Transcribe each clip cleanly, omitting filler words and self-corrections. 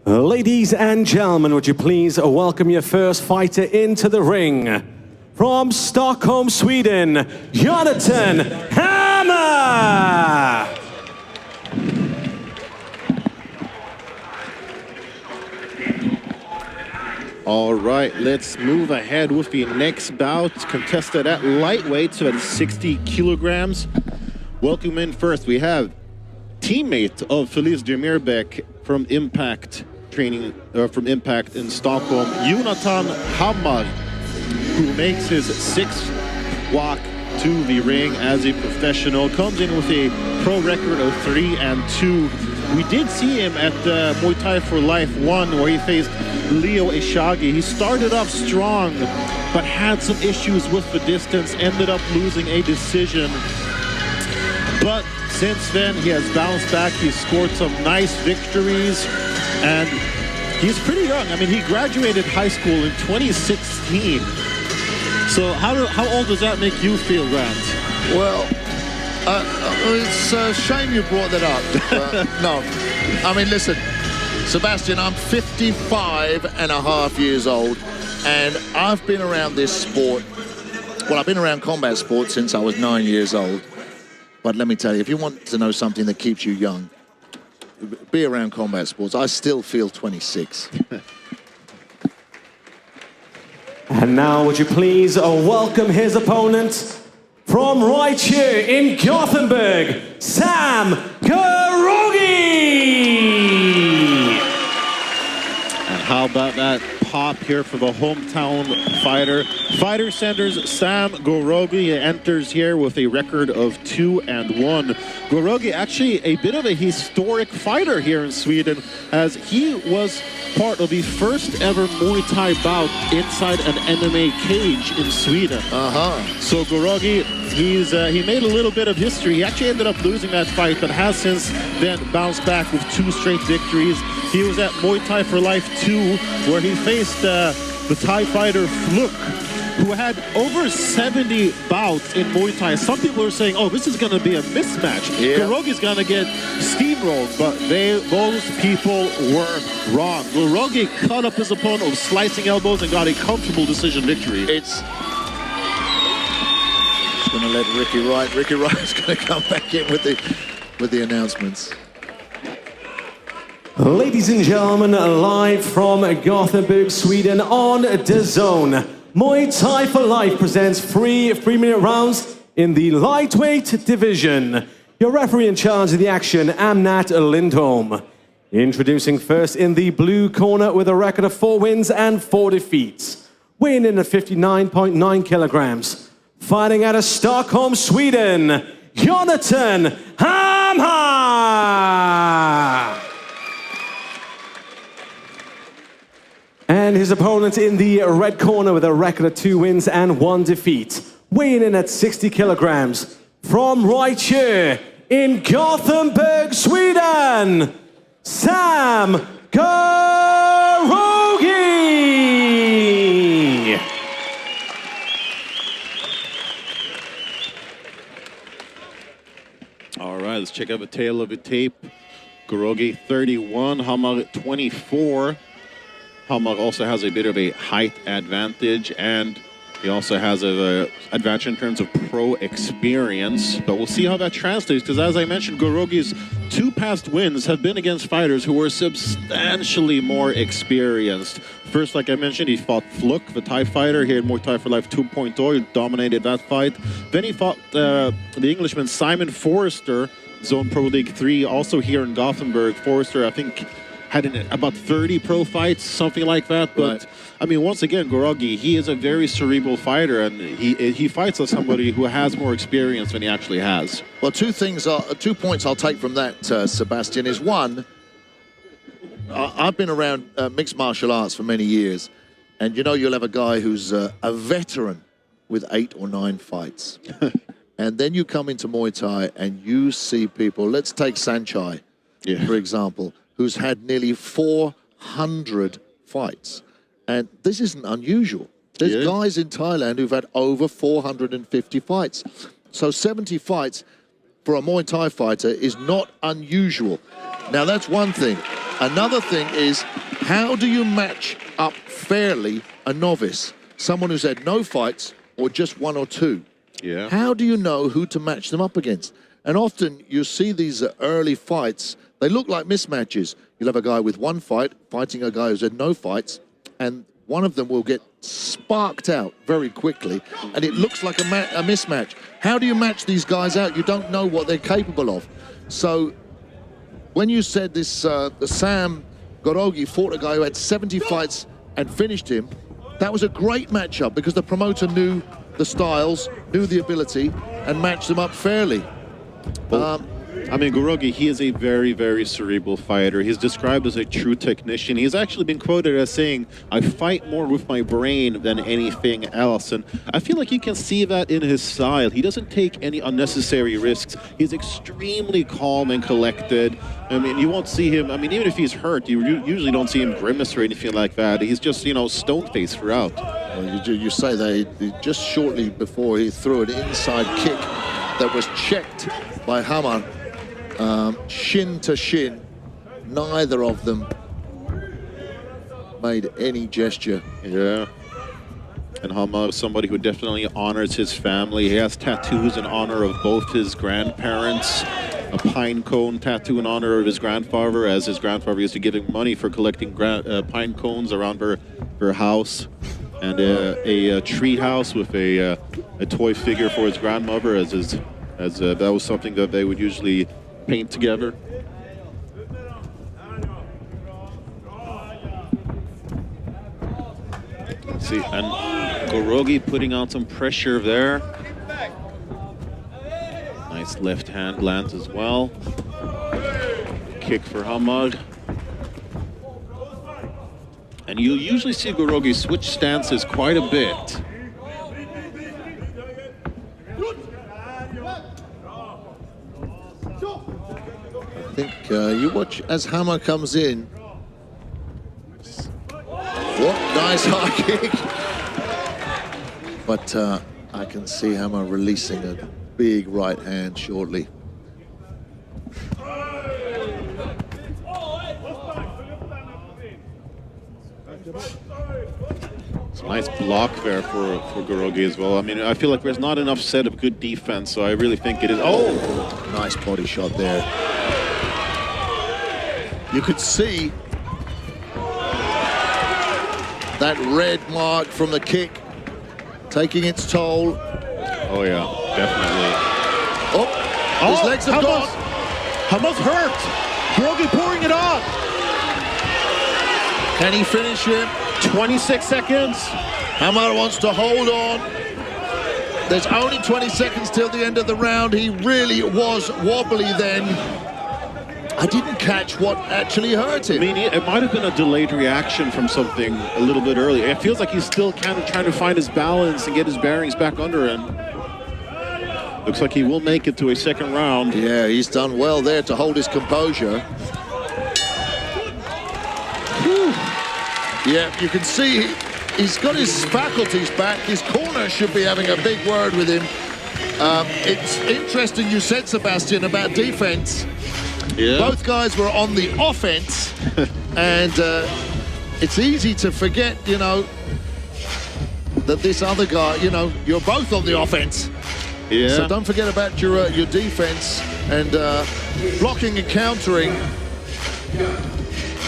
Ladies and gentlemen, would you please welcome your first fighter into the ring? From Stockholm, Sweden, Jonathan Hammar! All right, let's move ahead with the next bout, contested at lightweight, so at 60 kilograms. Welcome in first, we have teammate of Felice Demirbek from Impact Training, from Impact in Stockholm, Jonathan Hammar, who makes his sixth walk to the ring as a professional, comes in with a pro record of 3-2. We did see him at Muay Thai for Life 1, where he faced Leo Ishagi. He started off strong, but had some issues with the distance, ended up losing a decision. But since then, he has bounced back. He's scored some nice victories, and he's pretty young. I mean, he graduated high school in 2016. So how old does that make you feel, Grant? Well, it's a shame you brought that up. No, I mean, listen, Sebastian, I'm 55.5 years old, and I've been around this sport. Well, I've been around combat sports since I was 9 years old. But let me tell you, if you want to know something that keeps you young, be around combat sports. I still feel 26. And now, would you please welcome his opponent from right here in Gothenburg, Sam Ghoroghi! And how about that pop here for the hometown fighter? Fighter centers Sam Ghoroghi enters here with a record of 2-1. Ghoroghi, actually a bit of a historic fighter here in Sweden, as he was part of the first ever Muay Thai bout inside an MMA cage in Sweden. So Ghoroghi, he made a little bit of history. He actually ended up losing that fight, but has since then bounced back with 2 straight victories. He was at Muay Thai for Life 2, where he faced the Thai fighter Fluk, who had over 70 bouts in Muay Thai. Some people are saying, oh, this is going to be a mismatch. Yeah. Ghoroghi's going to get steamrolled, but those people were wrong. Ghoroghi cut up his opponent with slicing elbows and got a comfortable decision victory. It's going to let Ricky Wright's going to come back in with the announcements. Ladies and gentlemen, live from Gothenburg, Sweden on DAZN. Muay Thai for Life presents 3 3-minute rounds in the lightweight division. Your referee in charge of the action, Amnat Lindholm. Introducing first in the blue corner with a record of 4 wins and 4 defeats. Weighing in at 59.9 kilograms. Fighting out of Stockholm, Sweden, Jonathan Hammar! And his opponent in the red corner with a record of 2 wins and 1 defeat. Weighing in at 60 kilograms. From right here in Gothenburg, Sweden, Sam Ghoroghi! All right, let's check out the tail of the tape. Ghoroghi 31, Hammar 24. Hammar also has a bit of a height advantage, and he also has an advantage in terms of pro experience. But we'll see how that translates, because as I mentioned, Ghoroghi's 2 past wins have been against fighters who were substantially more experienced. First, like I mentioned, he fought Fluk, the Thai fighter, here in Muay Thai for Life 2.0. He dominated that fight. Then he fought the Englishman Simon Forrester, Zone Pro League 3, also here in Gothenburg. Forrester, I think, had about 30 pro fights, something like that. But right. I mean, once again, Ghoroghi, he is a very cerebral fighter, and he fights as somebody who has more experience than he actually has. Well, 2 points I'll take from that, Sebastian, is one, I've been around mixed martial arts for many years, and you know you'll have a guy who's a veteran with 8 or 9 fights. And then you come into Muay Thai and you see people, let's take Sanchai, for example, who's had nearly 400 fights. And this isn't unusual. There's guys in Thailand who've had over 450 fights. So 70 fights for a Muay Thai fighter is not unusual. Now, that's one thing. Another thing is, how do you match up fairly a novice? Someone who's had no fights or just one or two. Yeah. How do you know who to match them up against? And often you see these early fights, they look like mismatches. You'll have a guy with one fight fighting a guy who's had no fights, and one of them will get sparked out very quickly, and it looks like a mismatch. How do you match these guys out? You don't know what they're capable of. So when you said this, Sam Ghoroghi fought a guy who had 70 fights and finished him, that was a great matchup because the promoter knew the styles, knew the ability, and matched them up fairly. I mean, Ghoroghi, he is a very, very cerebral fighter. He's described as a true technician. He's actually been quoted as saying, I fight more with my brain than anything else. And I feel like you can see that in his style. He doesn't take any unnecessary risks. He's extremely calm and collected. I mean, you won't see him, I mean, even if he's hurt, you usually don't see him grimace or anything like that. He's just, you know, stone-faced throughout. Well, you say that just shortly before he threw an inside kick that was checked by Hammar. Shin to shin, neither of them made any gesture. Yeah. And Hammar is somebody who definitely honors his family. He has tattoos in honor of both his grandparents. A pine cone tattoo in honor of his grandfather, as his grandfather used to give him money for collecting pine cones around her house. And a tree house with a toy figure for his grandmother, as that was something that they would usually paint together. See, and Ghoroghi putting on some pressure there. Nice left hand lands as well. Kick for Hammar. And you usually see Ghoroghi switch stances quite a bit. I think you watch as Hammar comes in. What nice high kick! But I can see Hammar releasing a big right hand shortly. It's a nice block there for Ghoroghi as well. I mean, I feel like there's not enough said of good defense, so I really think it is. Oh! Nice body shot there. You could see that red mark from the kick taking its toll. Oh yeah, definitely. Oh, his legs have gone. Hammar's hurt. Ghoroghi pouring it on. Can he finish him? 26 seconds. Hammar wants to hold on. There's only 20 seconds till the end of the round. He really was wobbly then. I didn't catch what actually hurt him. I mean, it might have been a delayed reaction from something a little bit earlier. It feels like he's still kind of trying to find his balance and get his bearings back under him. Looks like he will make it to a second round. Yeah, he's done well there to hold his composure. Whew. Yeah, you can see he's got his faculties back. His corner should be having a big word with him. It's interesting you said, Sebastian, about defense. Yeah. Both guys were on the offense, and it's easy to forget, you know, that this other guy, you know, you're both on the offense. Yeah. So don't forget about your defense, and blocking and countering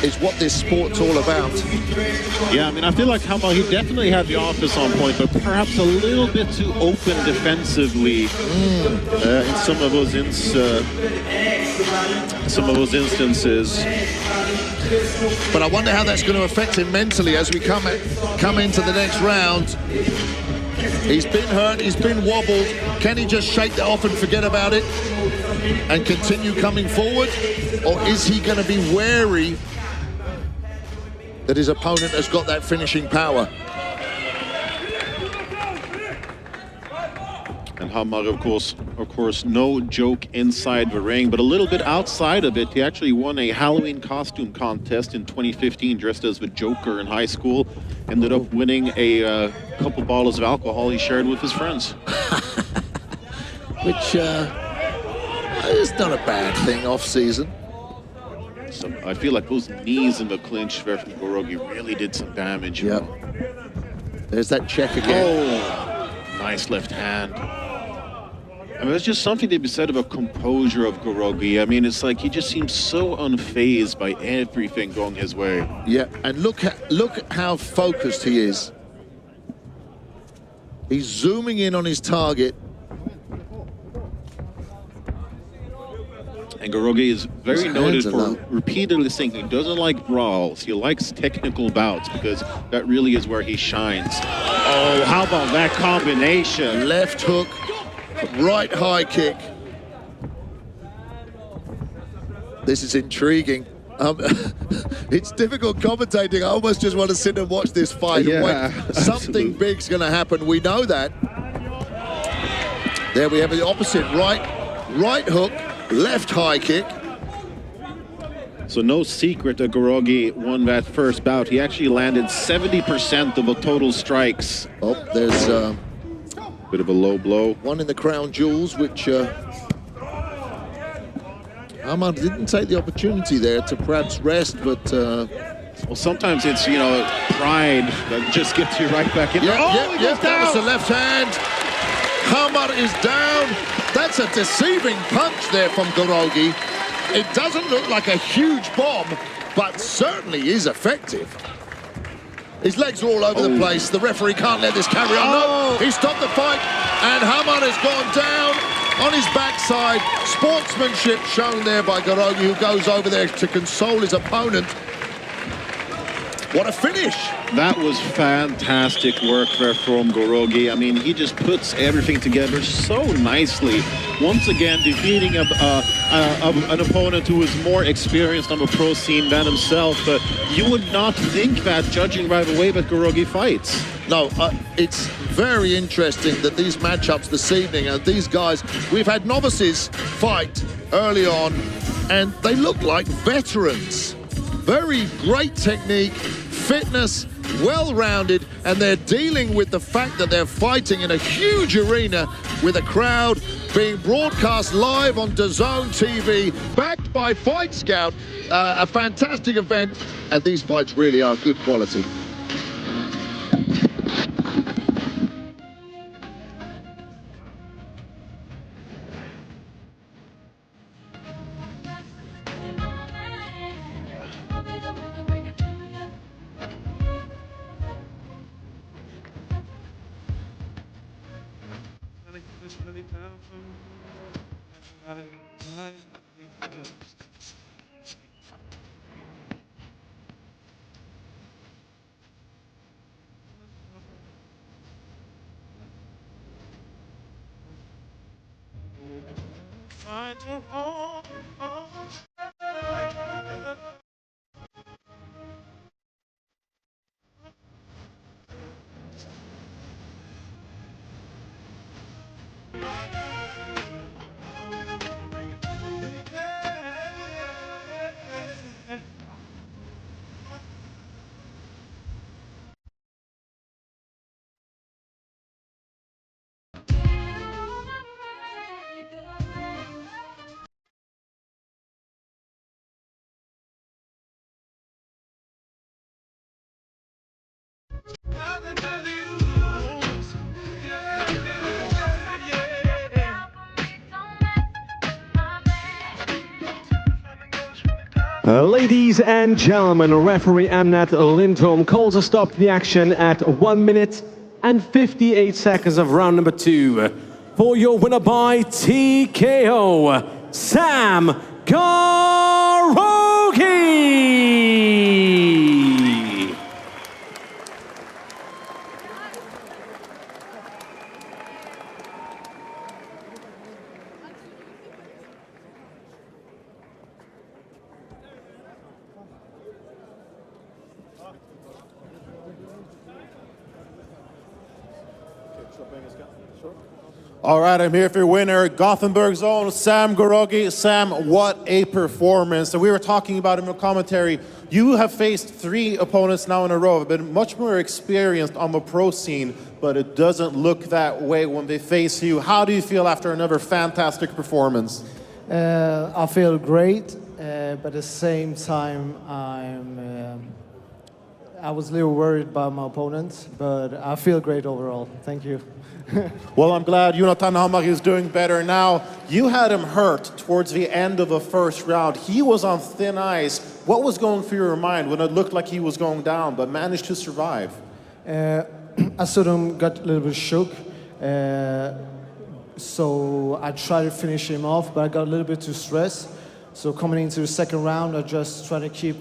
is what this sport's all about. Yeah, I mean, I feel like Hammar, he definitely had the offense on point, but perhaps a little bit too open defensively in some of those instances. But I wonder how that's going to affect him mentally as we come into the next round. He's been hurt, he's been wobbled. Can he just shake that off and forget about it and continue coming forward? Or is he going to be wary that his opponent has got that finishing power? And Hammar, of course, no joke inside the ring, but a little bit outside of it. He actually won a Halloween costume contest in 2015, dressed as the Joker in high school. Ended up winning a couple bottles of alcohol he shared with his friends. Which is not a bad thing off season. I feel like those knees in the clinch there from Ghoroghi really did some damage. Yeah. There's that check again. Oh, nice left hand. I mean, there's just something to be said about composure of Ghoroghi. I mean, it's like he just seems so unfazed by everything going his way. Yeah, and look how focused he is. He's zooming in on his target. And Ghoroghi is very noted for repeatedly saying he doesn't like brawls. He likes technical bouts because that really is where he shines. Oh, how about that combination? Left hook, right high kick. This is intriguing. It's difficult commentating. I almost just want to sit and watch this fight. Yeah, something big's going to happen. We know that. There we have the opposite. Right hook, left high kick. So no secret that Ghoroghi won that first bout. He actually landed 70% of the total strikes. Oh, there's bit of a low blow. One in the crown jewels, which Hammar didn't take the opportunity there to perhaps rest, but well, sometimes it's, you know, pride that just gets you right back in. That was the left hand. Hammar is down. That's a deceiving punch there from Ghoroghi. It doesn't look like a huge bomb, but certainly is effective. His legs are all over the place. The referee can't let this carry on. No, he stopped the fight, and Hammar has gone down on his backside. Sportsmanship shown there by Ghoroghi, who goes over there to console his opponent. What a finish! That was fantastic work there from Ghoroghi. I mean, he just puts everything together so nicely. Once again, defeating an opponent who is more experienced on the pro scene than himself. But you would not think that, judging by the way that Ghoroghi fights. No, it's very interesting that these matchups this evening, and these guys, we've had novices fight early on, and they look like veterans. Very great technique, fitness, well-rounded, and they're dealing with the fact that they're fighting in a huge arena with a crowd being broadcast live on DAZN TV, backed by Fight Scout. A fantastic event, and these fights really are good quality. Ladies and gentlemen, referee Amnat Lindholm calls a stop to the action at 1 minute and 58 seconds of round number 2. For your winner by TKO, Sam Ghoroghi! All right, I'm here for your winner, Gothenburg's own Sam Ghoroghi. Sam, what a performance. So we were talking about in the commentary, you have faced 3 opponents now in a row, have been much more experienced on the pro scene, but it doesn't look that way when they face you. How do you feel after another fantastic performance? I feel great. but at the same time, I was a little worried about my opponent, but I feel great overall. Thank you. Well, I'm glad Jonathan Hammar is doing better now. You had him hurt towards the end of the first round. He was on thin ice. What was going through your mind when it looked like he was going down, but managed to survive? I sort of got a little bit shook. So I tried to finish him off, but I got a little bit too stressed. So coming into the second round, I just try to keep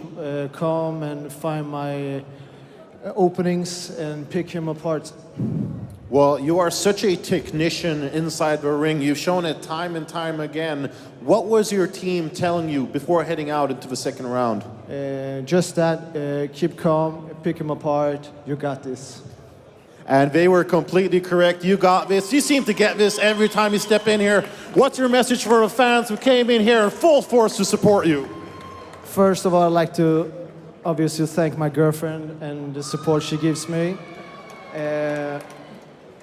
calm and find my openings and pick him apart. Well, you are such a technician inside the ring. You've shown it time and time again. What was your team telling you before heading out into the second round? Just that, keep calm, pick him apart, you got this. And they were completely correct. You got this. You seem to get this every time you step in here. What's your message for the fans who came in here in full force to support you? First of all, I'd like to obviously thank my girlfriend and the support she gives me.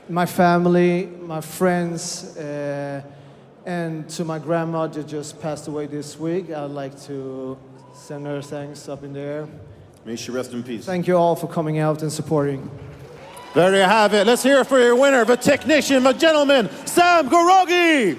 My family, my friends, and to my grandma that just passed away this week. I'd like to send her thanks up in the air. May she rest in peace. Thank you all for coming out and supporting. There you have it. Let's hear it for your winner, the technician, the gentleman, Sam Ghoroghi.